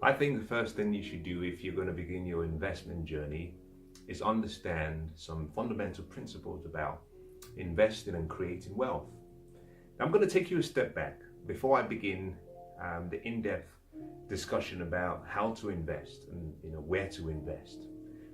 I think the first thing you should do if you're going to begin your investment journey is understand some fundamental principles about investing and creating wealth. Now, I'm going to take you a step back before I begin the in-depth discussion about how to invest and where to invest.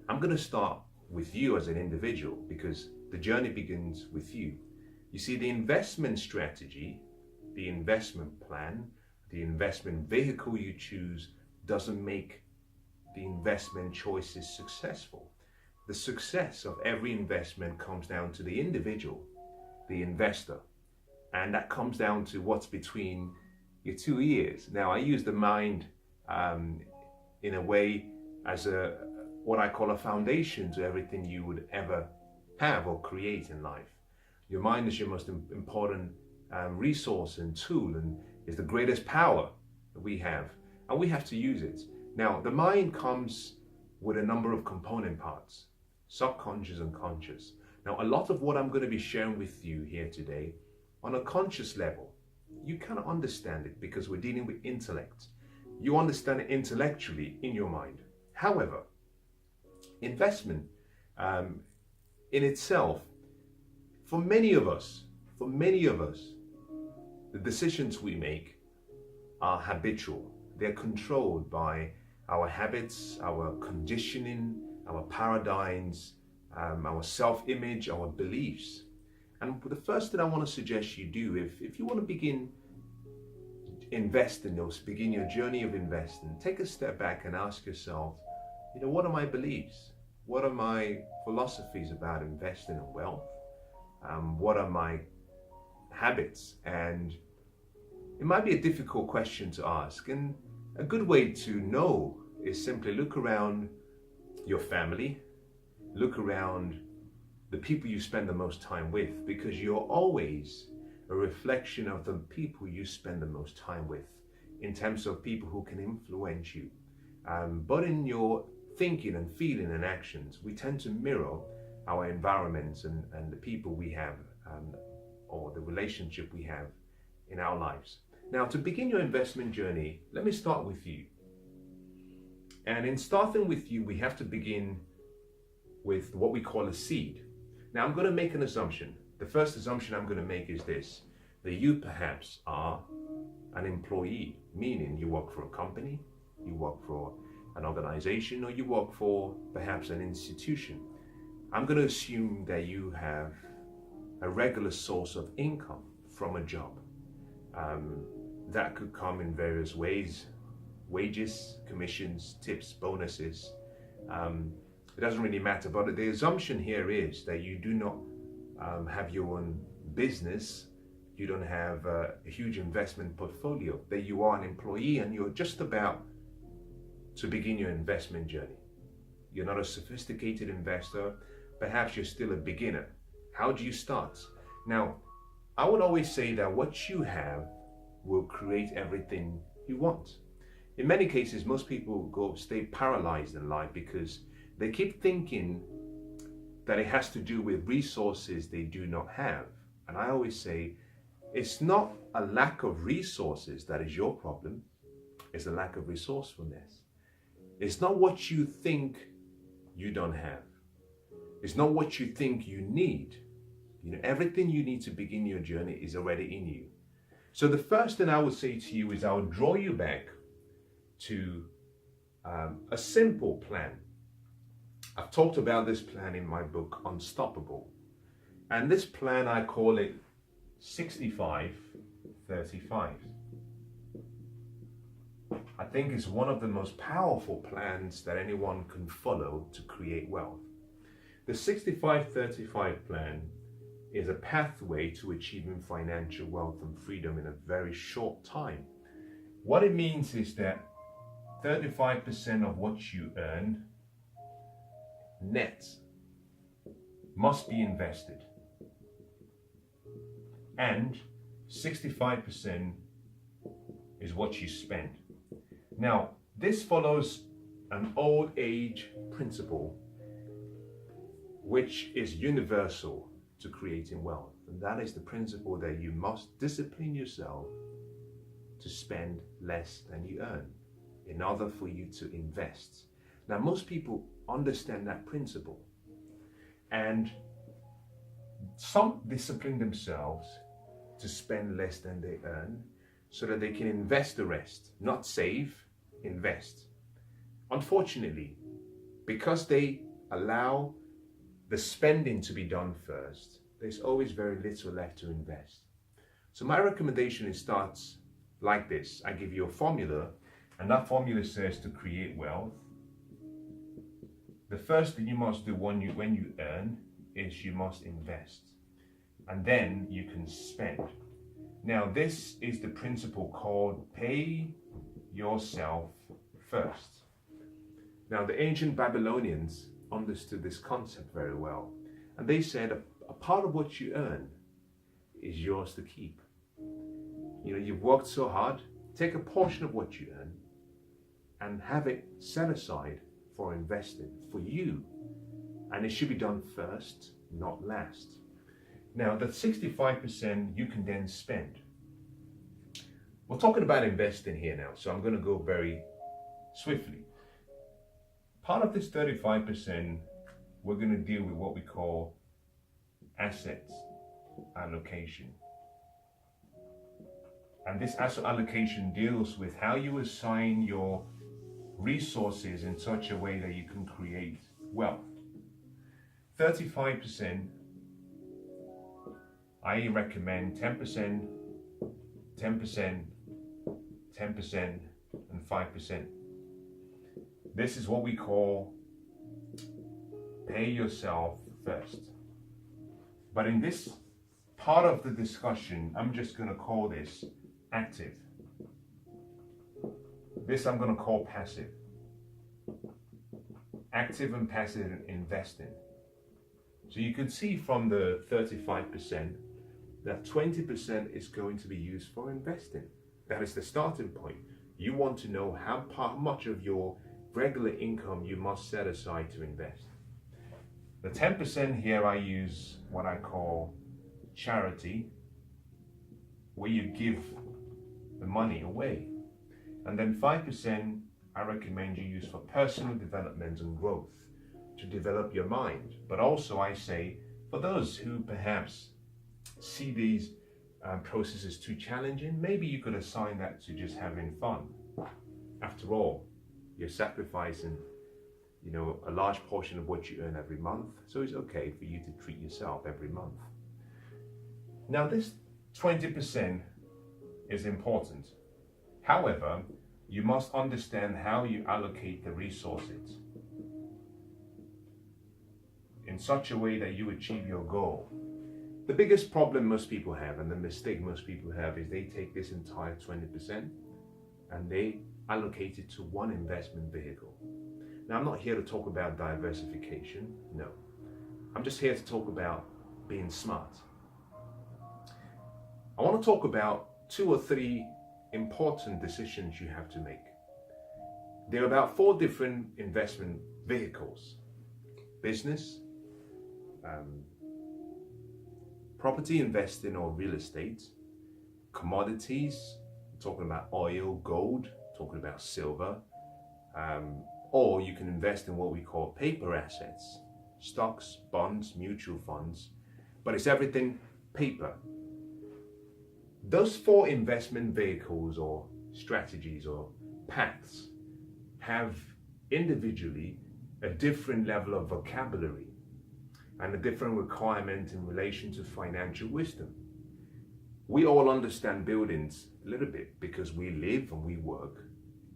I'm going to start with you as an individual because the journey begins with you. You see, the investment strategy, the investment plan, the investment vehicle you choose doesn't make the investment choices successful. The success of every investment comes down to the individual, the investor, and that comes down to what's between your two ears. Now, I use the mind in a way as what I call a foundation to everything you would ever have or create in life. Your mind is your most important resource and tool, and is the greatest power that we have, and we have to use it. Now, the mind comes with a number of component parts, subconscious and conscious. Now, a lot of what I'm going to be sharing with you here today, on a conscious level, you cannot understand it because we're dealing with intellect. You understand it intellectually in your mind. However, investment in itself, for many of us, the decisions we make are habitual. They're controlled by our habits, our conditioning, our paradigms, our self-image, our beliefs. And the first thing I want to suggest you do, if you want to begin investing or begin your journey of investing, take a step back and ask yourself, what are my beliefs? What are my philosophies about investing in wealth? What are my habits? And it might be a difficult question to ask, and a good way to know is simply look around your family, look around the people you spend the most time with, because you're always a reflection of the people you spend the most time with in terms of people who can influence you. But in your thinking and feeling and actions, we tend to mirror our environments and the people we have or the relationship we have in our lives. Now, to begin your investment journey, let me start with you. And in starting with you, we have to begin with what we call a seed. Now, I'm going to make an assumption. The first assumption I'm going to make is this, that you perhaps are an employee, meaning you work for a company, you work for an organization, or you work for perhaps an institution. I'm going to assume that you have a regular source of income from a job. That could come in various ways: wages, commissions, tips, bonuses. It doesn't really matter, but the assumption here is that you do not have your own business, you don't have a huge investment portfolio, that you are an employee and you're just about to begin your investment journey. You're not a sophisticated investor, perhaps you're still a beginner. How do you start? Now, I would always say that what you have will create everything you want. In many cases, most people stay paralyzed in life because they keep thinking that it has to do with resources they do not have. And I always say, it's not a lack of resources that is your problem, it's a lack of resourcefulness. It's not what you think you don't have. It's not what you think you need. Everything you need to begin your journey is already in you. So the first thing I would say to you is I would draw you back to a simple plan. I've talked about this plan in my book, Unstoppable. And this plan, I call it 65-35. I think it's one of the most powerful plans that anyone can follow to create wealth. The 65-35 plan is a pathway to achieving financial wealth and freedom in a very short time. What it means is that 35% of what you earn net must be invested, and 65% is what you spend. Now, this follows an old age principle which is universal to creating wealth, and that is the principle that you must discipline yourself to spend less than you earn. in order for you to invest. Now, most people understand that principle, and some discipline themselves to spend less than they earn so that they can invest the rest, not save, invest. Unfortunately, because they allow the spending to be done first, there's always very little left to invest. So my recommendation is starts like this. I give you a formula, and that formula says to create wealth, the first thing you must do when you earn is you must invest, and then you can spend. Now, this is the principle called pay yourself first. Now, the ancient Babylonians understood this concept very well, and they said a part of what you earn is yours to keep. You know, you've worked so hard, take a portion of what you earn and have it set aside for investing for you, and it should be done first, not last. Now, that 65% you can then spend. We're talking about investing here now, so I'm going to go very swiftly. Part of this 35%, we're going to deal with what we call assets allocation. And this asset allocation deals with how you assign your resources in such a way that you can create wealth. 35%, I recommend 10%, 10%, 10%, and 5%. This is what we call pay yourself first. But in this part of the discussion, I'm just going to call this active. This I'm going to call passive. Active and passive investing. So you can see from the 35% that 20% is going to be used for investing. That is the starting point. You want to know how much of your regular income you must set aside to invest. The 10% here, I use what I call charity, where you give the money away. And then 5% I recommend you use for personal development and growth, to develop your mind. But also I say, for those who perhaps see these processes too challenging, maybe you could assign that to just having fun. After all, you're sacrificing, a large portion of what you earn every month, so it's okay for you to treat yourself every month. Now, this 20% is important. However, you must understand how you allocate the resources in such a way that you achieve your goal. The biggest problem most people have, and the mistake most people have, is they take this entire 20% and they allocate it to one investment vehicle. Now, I'm not here to talk about diversification, no. I'm just here to talk about being smart. I want to talk about 2 or 3 important decisions you have to make. There are about 4 different investment vehicles: business, property investing or real estate, commodities, talking about oil, gold, talking about silver, or you can invest in what we call paper assets, stocks, bonds, mutual funds, but it's everything paper. Those 4 investment vehicles or strategies or paths have individually a different level of vocabulary and a different requirement in relation to financial wisdom. We all understand buildings a little bit because we live and we work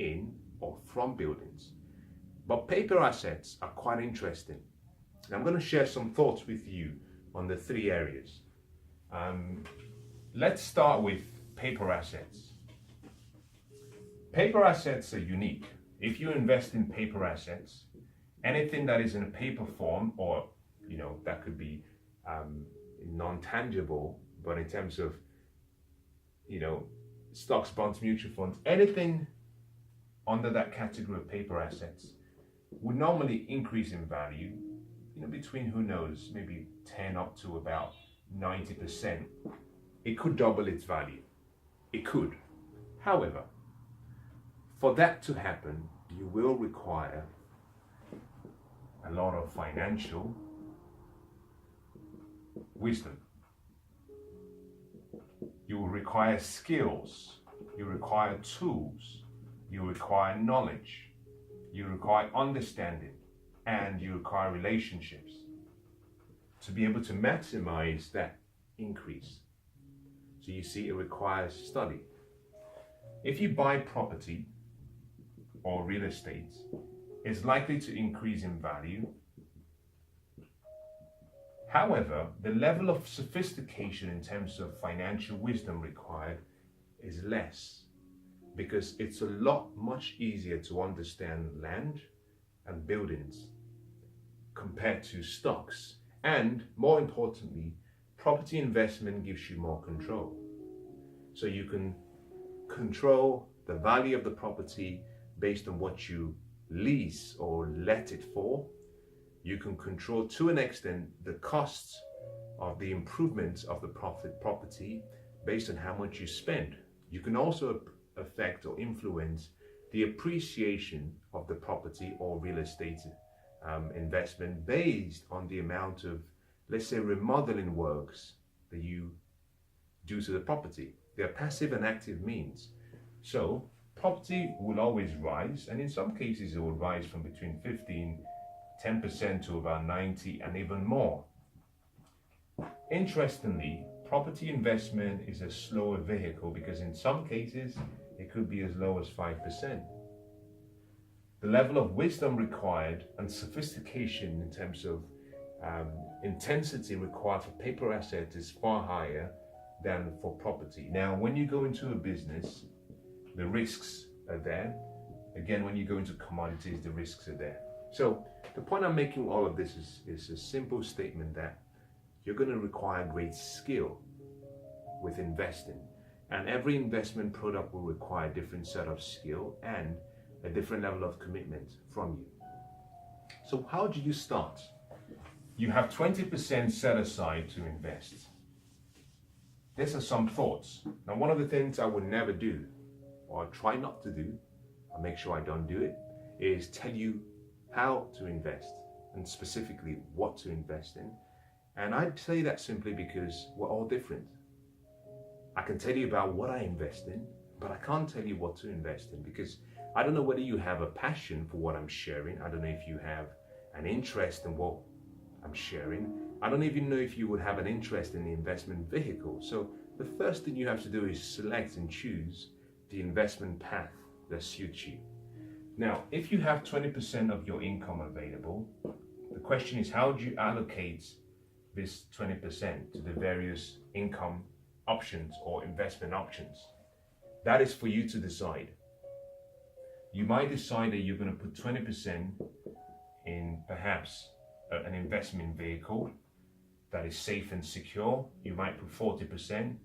in or from buildings. But paper assets are quite interesting. And I'm going to share some thoughts with you on the 3 areas. Let's start with paper assets. Paper assets are unique. If you invest in paper assets, anything that is in a paper form, or that could be non-tangible, but in terms of stocks, bonds, mutual funds, anything under that category of paper assets would normally increase in value, between, who knows, maybe 10 up to about 90%. It could double its value. It could. However, For that to happen, you will require a lot of financial wisdom. You will require skills, you require tools, you require knowledge, you require understanding, and you require relationships to be able to maximize that increase. So you see, it requires study. If you buy property or real estate, it's likely to increase in value. However, the level of sophistication in terms of financial wisdom required is less, because it's a lot much easier to understand land and buildings compared to stocks. And more importantly, property investment gives you more control. So you can control the value of the property based on what you lease or let it for. You can control, to an extent, the costs of the improvements of the property based on how much you spend. You can also affect or influence the appreciation of the property or real estate investment based on the amount of, let's say, remodeling works that you do to the property. They're passive and active means. So property will always rise, and in some cases it will rise from between 10% to about 90 and even more. Interestingly, property investment is a slower vehicle because in some cases it could be as low as 5%. The level of wisdom required and sophistication in terms of intensity required for paper assets is far higher than for property. Now, when you go into a business, the risks are there. Again, when you go into commodities, the risks are there. So the point I'm making all of this is a simple statement that you're going to require great skill with investing. And every investment product will require a different set of skill and a different level of commitment from you. So how do you start? You have 20% set aside to invest. These are some thoughts. Now, one of the things I would never do, or try not to do, I'll make sure I don't do it, is tell you how to invest and specifically what to invest in. And I say that simply because we're all different. I can tell you about what I invest in, but I can't tell you what to invest in because I don't know whether you have a passion for what I'm sharing. I don't know if you have an interest in what I'm sharing. I don't even know if you would have an interest in the investment vehicle. So the first thing you have to do is select and choose the investment path that suits you. Now, if you have 20% of your income available, the question is, how do you allocate this 20% to the various income options or investment options? That is for you to decide. You might decide that you're going to put 20% in perhaps an investment vehicle that is safe and secure. You might put 40%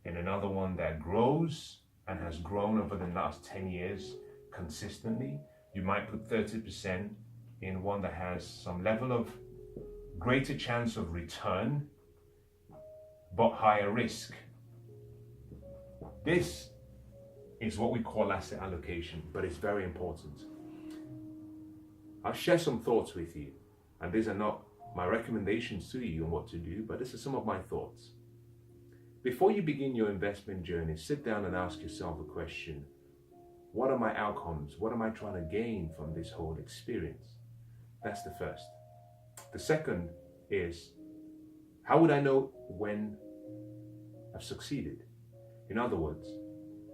in another one that grows and has grown over the last 10 years consistently. You might put 30% in one that has some level of greater chance of return but higher risk. This is what we call asset allocation, but it's very important. I'll share some thoughts with you, and these are not my recommendations to you on what to do, but this is some of my thoughts. Before you begin your investment journey, sit down and ask yourself a question. What are my outcomes? What am I trying to gain from this whole experience? That's the first. The second is, how would I know when I've succeeded? In other words,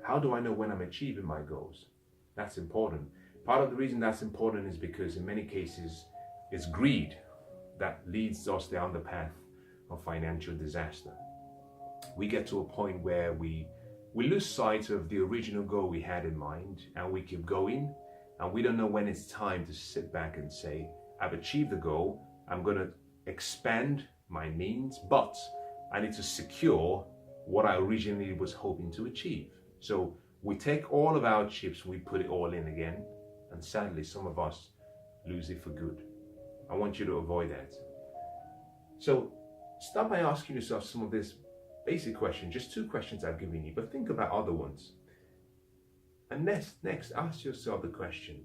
how do I know when I'm achieving my goals? That's important. Part of the reason that's important is because in many cases, it's greed that leads us down the path of financial disaster. We get to a point where we lose sight of the original goal we had in mind, and we keep going, and we don't know when it's time to sit back and say, I've achieved the goal, I'm going to expand my means, but I need to secure what I originally was hoping to achieve. So we take all of our chips, we put it all in again, and sadly some of us lose it for good. I want you to avoid that. So start by asking yourself some of these basic questions, just 2 questions I've given you, but think about other ones. And next, ask yourself the question,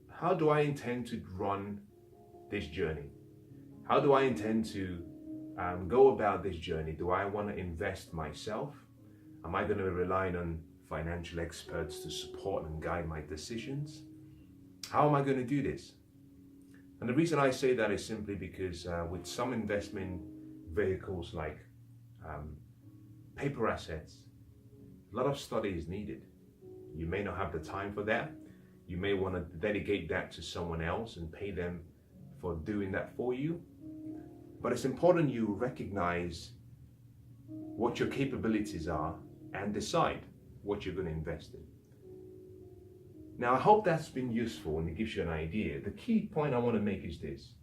how do I intend to run this journey? How do I intend to go about this journey? Do I want to invest myself? Am I going to rely on financial experts to support and guide my decisions? How am I going to do this? And the reason I say that is simply because with some investment vehicles like paper assets, a lot of study is needed. You may not have the time for that. You may want to dedicate that to someone else and pay them for doing that for you. But it's important you recognize what your capabilities are and decide what you're going to invest in. Now, I hope that's been useful and it gives you an idea. The key point I want to make is this.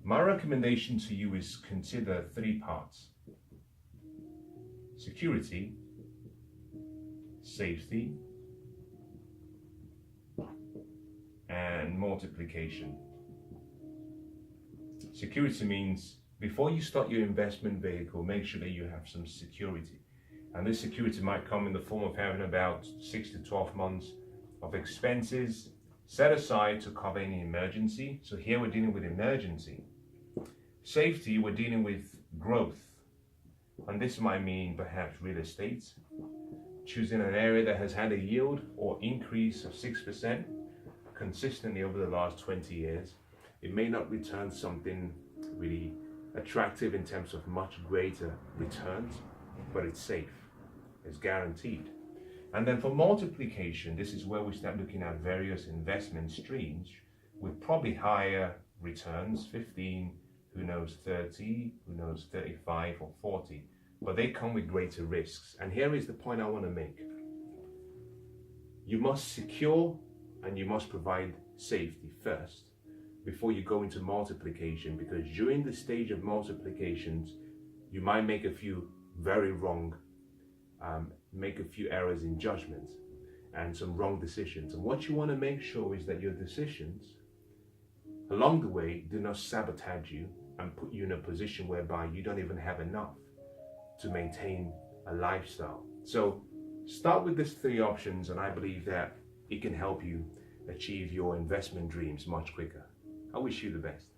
My recommendation to you is consider 3 parts: security, safety, and multiplication. Security means before you start your investment vehicle, make sure that you have some security. And this security might come in the form of having about 6 to 12 months of expenses set aside to cover any emergency. So here we're dealing with emergency. Safety, we're dealing with growth. And this might mean perhaps real estate, choosing an area that has had a yield or increase of 6% consistently over the last 20 years. It may not return something really attractive in terms of much greater returns, but it's safe, it's guaranteed. And then for multiplication, this is where we start looking at various investment streams with probably higher returns, 15, who knows 30, who knows 35 or 40, but they come with greater risks. And here is the point I want to make. You must secure and you must provide safety first before you go into multiplication, because during the stage of multiplications, you might make a few very wrong, make a few errors in judgment and some wrong decisions. And what you want to make sure is that your decisions along the way do not sabotage you and put you in a position whereby you don't even have enough to maintain a lifestyle. So start with these 3 options, and I believe that it can help you achieve your investment dreams much quicker. I wish you the best.